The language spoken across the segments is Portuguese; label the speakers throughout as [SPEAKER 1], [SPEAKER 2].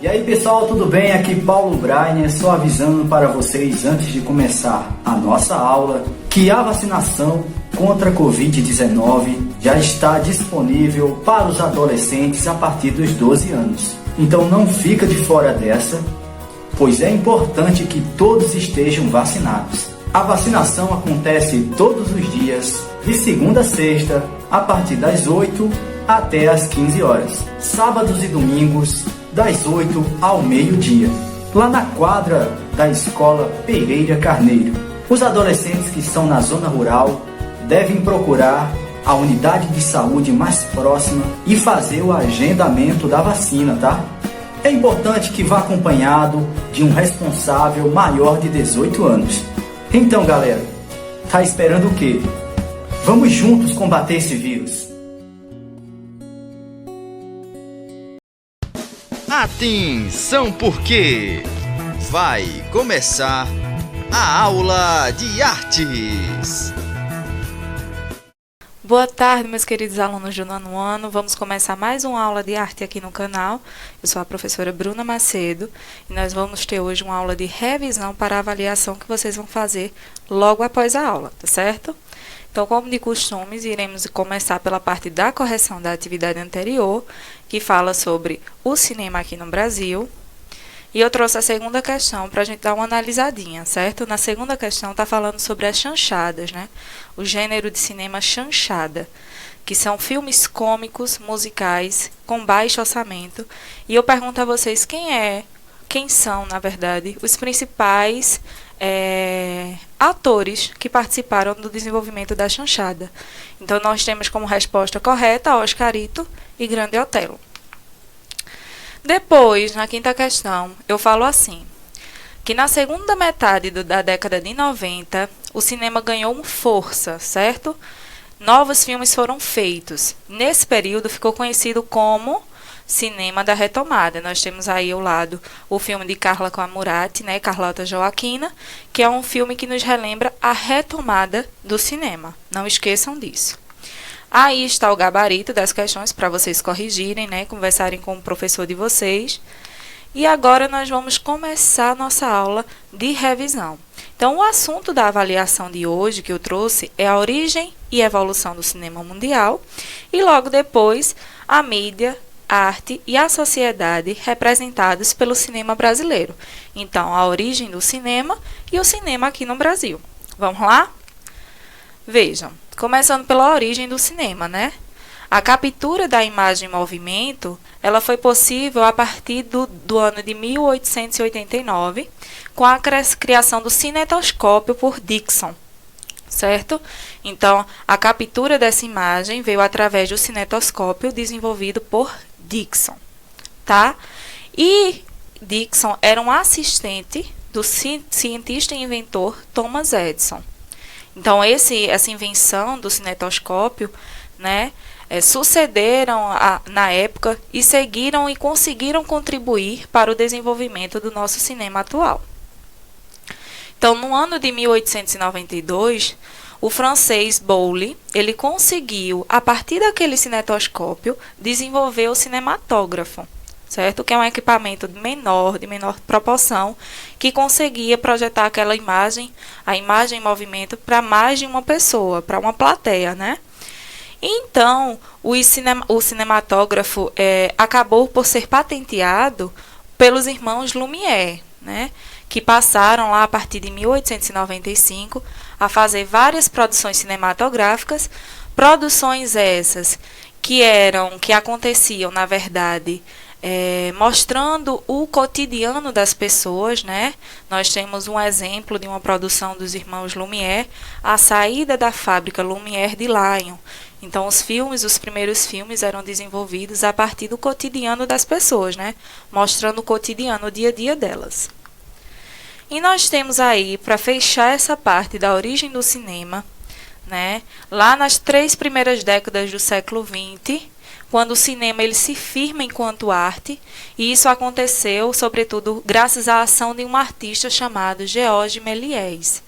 [SPEAKER 1] E aí pessoal, tudo bem? Aqui Paulo Brainer, só avisando para vocês antes de começar a nossa aula que a vacinação contra a Covid-19 já está disponível para os adolescentes a partir dos 12 anos. Então não fica de fora dessa, pois é importante que todos estejam vacinados. A vacinação acontece todos os dias, de segunda a sexta, a partir das 8 até as 15 horas. Sábados e domingos, das 8 ao meio-dia, lá na quadra da Escola Pereira Carneiro. Os adolescentes que estão na zona rural devem procurar a unidade de saúde mais próxima e fazer o agendamento da vacina, tá? É importante que vá acompanhado de um responsável maior de 18 anos. Então, galera, tá esperando o quê? Vamos juntos combater esse vírus.
[SPEAKER 2] Atenção, porque vai começar a aula de artes.
[SPEAKER 3] Boa tarde, meus queridos alunos do nono ano. Vamos começar mais uma aula de arte aqui no canal. Eu sou a professora Bruna Macedo e nós vamos ter hoje uma aula de revisão para a avaliação que vocês vão fazer logo após a aula, tá certo? Então, como de costume, iremos começar pela parte da correção da atividade anterior, que fala sobre o cinema aqui no Brasil. E eu trouxe a segunda questão para a gente dar uma analisadinha, certo? Na segunda questão está falando sobre as chanchadas, né? O gênero de cinema chanchada, que são filmes cômicos, musicais, com baixo orçamento. E eu pergunto a vocês quem são, na verdade, os principais atores que participaram do desenvolvimento da chanchada. Então, nós temos como resposta correta Oscarito e Grande Otelo. Depois, na quinta questão, eu falo assim, que na segunda metade da década de 90, o cinema ganhou uma força, certo? Novos filmes foram feitos. Nesse período, ficou conhecido como cinema da retomada. Nós temos aí ao lado o filme de Carla Camurati, né, Carlota Joaquina, que é um filme que nos relembra a retomada do cinema. Não esqueçam disso. Aí está o gabarito das questões para vocês corrigirem, né, conversarem com o professor de vocês. E agora nós vamos começar a nossa aula de revisão. Então, o assunto da avaliação de hoje que eu trouxe é a origem e evolução do cinema mundial e logo depois a mídia, a arte e a sociedade representados pelo cinema brasileiro. Então, a origem do cinema e o cinema aqui no Brasil. Vamos lá? Vejam, começando pela origem do cinema, né? A captura da imagem em movimento, ela foi possível a partir do ano de 1889, com a criação do cinetoscópio por Dickson, certo? Então, a captura dessa imagem veio através do cinetoscópio desenvolvido por Dickson, tá? E Dickson era um assistente do cientista e inventor Thomas Edison. Então, essa invenção do cinetoscópio, né, sucederam na época e seguiram e conseguiram contribuir para o desenvolvimento do nosso cinema atual. Então, no ano de 1892, o francês Boulle, ele conseguiu, a partir daquele cinetoscópio, desenvolver o cinematógrafo, certo? Que é um equipamento de menor proporção, que conseguia projetar aquela imagem, a imagem em movimento, para mais de uma pessoa, para uma plateia, né? Então, o cinematógrafo acabou por ser patenteado pelos irmãos Lumière, né? Que passaram lá a partir de 1895 a fazer várias produções cinematográficas, produções essas que aconteciam, na verdade, mostrando o cotidiano das pessoas, né? Nós temos um exemplo de uma produção dos irmãos Lumière, a saída da fábrica Lumière de Lyon. Então, os primeiros filmes eram desenvolvidos a partir do cotidiano das pessoas, né? Mostrando o cotidiano, o dia a dia delas. E nós temos aí, para fechar essa parte da origem do cinema, né? Lá nas 3 primeiras décadas do século XX, quando o cinema ele se firma enquanto arte, e isso aconteceu, sobretudo, graças à ação de um artista chamado Georges Méliès,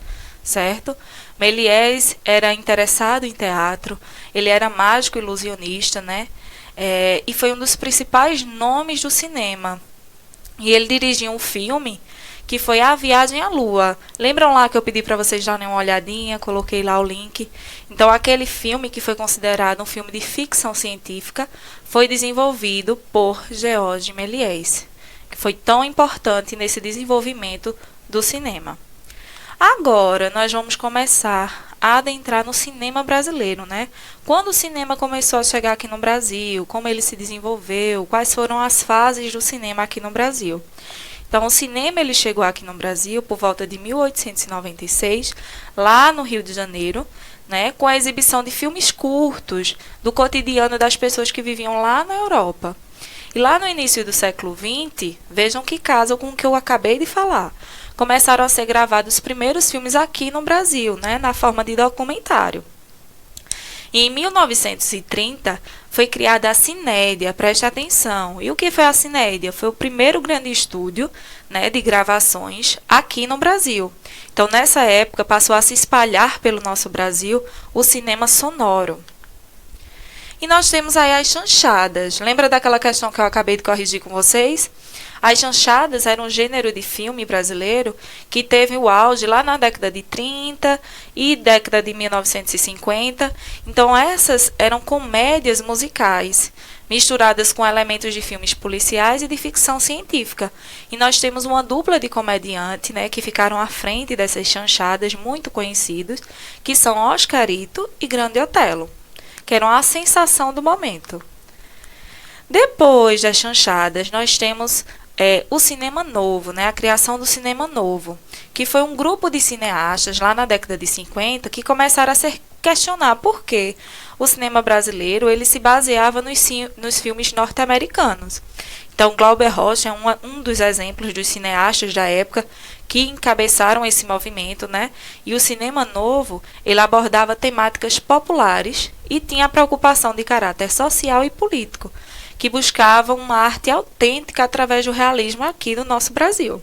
[SPEAKER 3] certo? Méliès era interessado em teatro, ele era mágico ilusionista, né? E foi um dos principais nomes do cinema. E ele dirigiu um filme que foi A Viagem à Lua. Lembram lá que eu pedi para vocês darem uma olhadinha, coloquei lá o link. Então, aquele filme que foi considerado um filme de ficção científica foi desenvolvido por Georges Méliès, que foi tão importante nesse desenvolvimento do cinema. Agora, nós vamos começar a adentrar no cinema brasileiro, né? Quando o cinema começou a chegar aqui no Brasil, como ele se desenvolveu, quais foram as fases do cinema aqui no Brasil. Então, o cinema ele chegou aqui no Brasil por volta de 1896, lá no Rio de Janeiro, né, com a exibição de filmes curtos do cotidiano das pessoas que viviam lá na Europa. E lá no início do século XX, vejam que casa com o que eu acabei de falar. Começaram a ser gravados os primeiros filmes aqui no Brasil, né, na forma de documentário. E em 1930 foi criada a Cinédia, preste atenção. E o que foi a Cinédia? Foi o primeiro grande estúdio, né, de gravações aqui no Brasil. Então, nessa época, passou a se espalhar pelo nosso Brasil o cinema sonoro. E nós temos aí as chanchadas. Lembra daquela questão que eu acabei de corrigir com vocês? As chanchadas eram um gênero de filme brasileiro que teve o auge lá na década de 30 e década de 1950. Então, essas eram comédias musicais, misturadas com elementos de filmes policiais e de ficção científica. E nós temos uma dupla de comediantes, né, que ficaram à frente dessas chanchadas muito conhecidos, que são Oscarito e Grande Otelo, que eram a sensação do momento. Depois das chanchadas, nós temos o cinema novo, né, a criação do cinema novo, que foi um grupo de cineastas lá na década de 50 que começaram a se questionar por que o cinema brasileiro ele se baseava nos filmes norte-americanos. Então, Glauber Rocha é um dos exemplos dos cineastas da época que encabeçaram esse movimento, né? E o cinema novo, ele abordava temáticas populares e tinha a preocupação de caráter social e político, que buscava uma arte autêntica através do realismo aqui do nosso Brasil.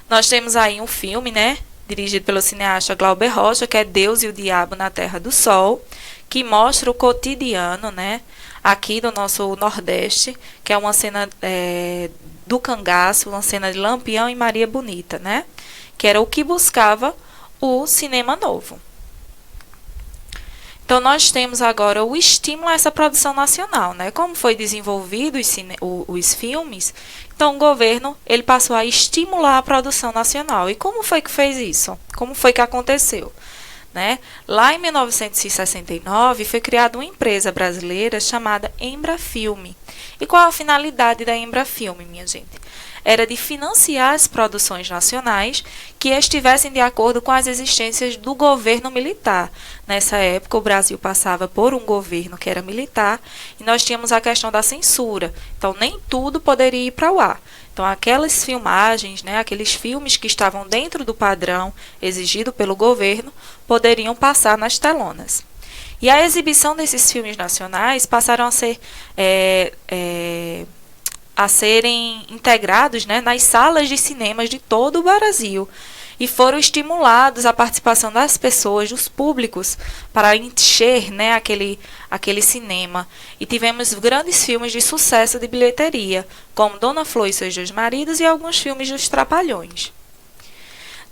[SPEAKER 3] Nós temos aí um filme, né, dirigido pelo cineasta Glauber Rocha, que é Deus e o Diabo na Terra do Sol, que mostra o cotidiano, né, aqui do nosso Nordeste, que é uma cena do cangaço, uma cena de Lampião e Maria Bonita, né, que era o que buscava o cinema novo. Então, nós temos agora o estímulo a essa produção nacional, né? Como foi desenvolvido os filmes, então o governo ele passou a estimular a produção nacional. E como foi que fez isso? Como foi que aconteceu? Né? Lá em 1969 foi criada uma empresa brasileira chamada Embrafilme. E qual a finalidade da Embrafilme, minha gente? Era de financiar as produções nacionais que estivessem de acordo com as exigências do governo militar. Nessa época, o Brasil passava por um governo que era militar e nós tínhamos a questão da censura. Então, nem tudo poderia ir para o ar. Então, aquelas filmagens, né, aqueles filmes que estavam dentro do padrão exigido pelo governo, poderiam passar nas telonas. E a exibição desses filmes nacionais passaram a serem integrados, né, nas salas de cinemas de todo o Brasil e foram estimulados a participação das pessoas, dos públicos, para encher, né, aquele cinema. E tivemos grandes filmes de sucesso de bilheteria, como Dona Flor e seus dois maridos e alguns filmes dos Trapalhões.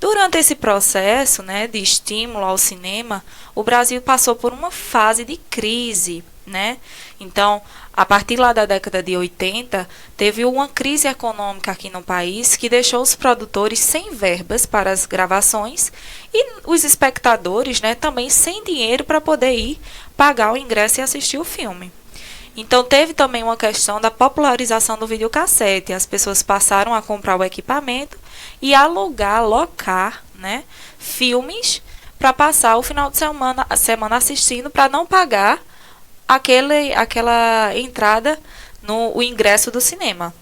[SPEAKER 3] Durante esse processo, né, de estímulo ao cinema, o Brasil passou por uma fase de crise, né? Então, a partir lá da década de 80, teve uma crise econômica aqui no país que deixou os produtores sem verbas para as gravações e os espectadores, né, também sem dinheiro para poder ir pagar o ingresso e assistir o filme. Então, teve também uma questão da popularização do videocassete. As pessoas passaram a comprar o equipamento e alocar, né, filmes para passar o final de semana assistindo para não pagar aquela entrada no ingresso do cinema.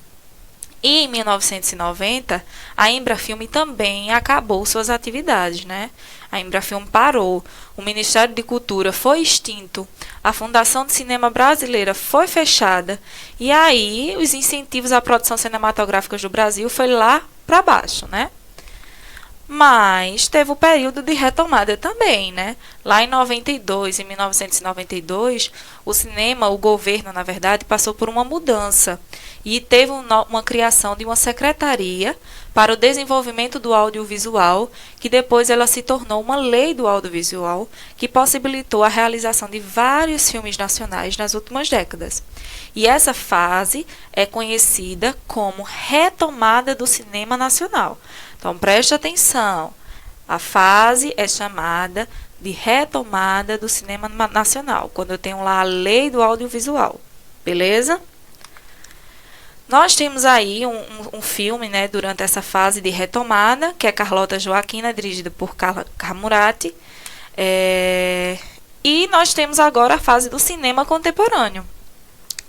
[SPEAKER 3] E em 1990, a Embrafilme também acabou suas atividades, né? A Embrafilme parou, o Ministério de Cultura foi extinto, a Fundação de Cinema Brasileira foi fechada, e aí os incentivos à produção cinematográfica do Brasil foi lá para baixo, né? Mas teve o período de retomada também, né? Lá em 92, em 1992, o cinema, o governo, na verdade, passou por uma mudança e teve uma criação de uma secretaria para o desenvolvimento do audiovisual, que depois ela se tornou uma lei do audiovisual, que possibilitou a realização de vários filmes nacionais nas últimas décadas. E essa fase é conhecida como retomada do cinema nacional. Então, preste atenção, a fase é chamada de retomada do cinema nacional, quando eu tenho lá a lei do audiovisual, beleza? Nós temos aí um filme, né, durante essa fase de retomada, que é Carlota Joaquina, dirigido por Carla Camurati. E nós temos agora a fase do cinema contemporâneo,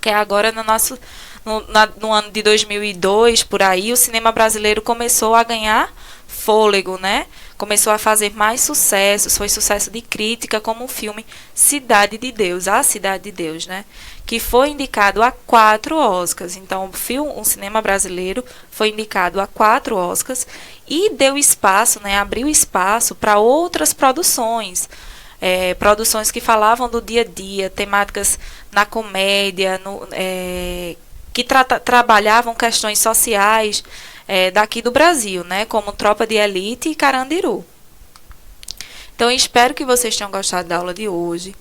[SPEAKER 3] que é agora no ano de 2002, por aí, o cinema brasileiro começou a ganhar fôlego, né? Começou a fazer mais sucessos, foi sucesso de crítica, como o filme Cidade de Deus, A Cidade de Deus, né? Que foi indicado a 4 Oscars. Então, o cinema brasileiro foi indicado a 4 Oscars e deu espaço, né? Abriu espaço para outras produções. Produções que falavam do dia a dia, temáticas na comédia, que trabalhavam questões sociais daqui do Brasil, né, como Tropa de Elite e Carandiru. Então, eu espero que vocês tenham gostado da aula de hoje.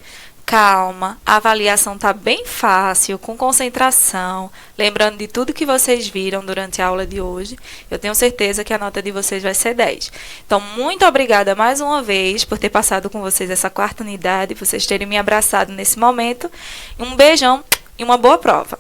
[SPEAKER 3] Calma, a avaliação está bem fácil, com concentração, lembrando de tudo que vocês viram durante a aula de hoje. Eu tenho certeza que a nota de vocês vai ser 10. Então, muito obrigada mais uma vez por ter passado com vocês essa quarta unidade, por vocês terem me abraçado nesse momento. Um beijão e uma boa prova!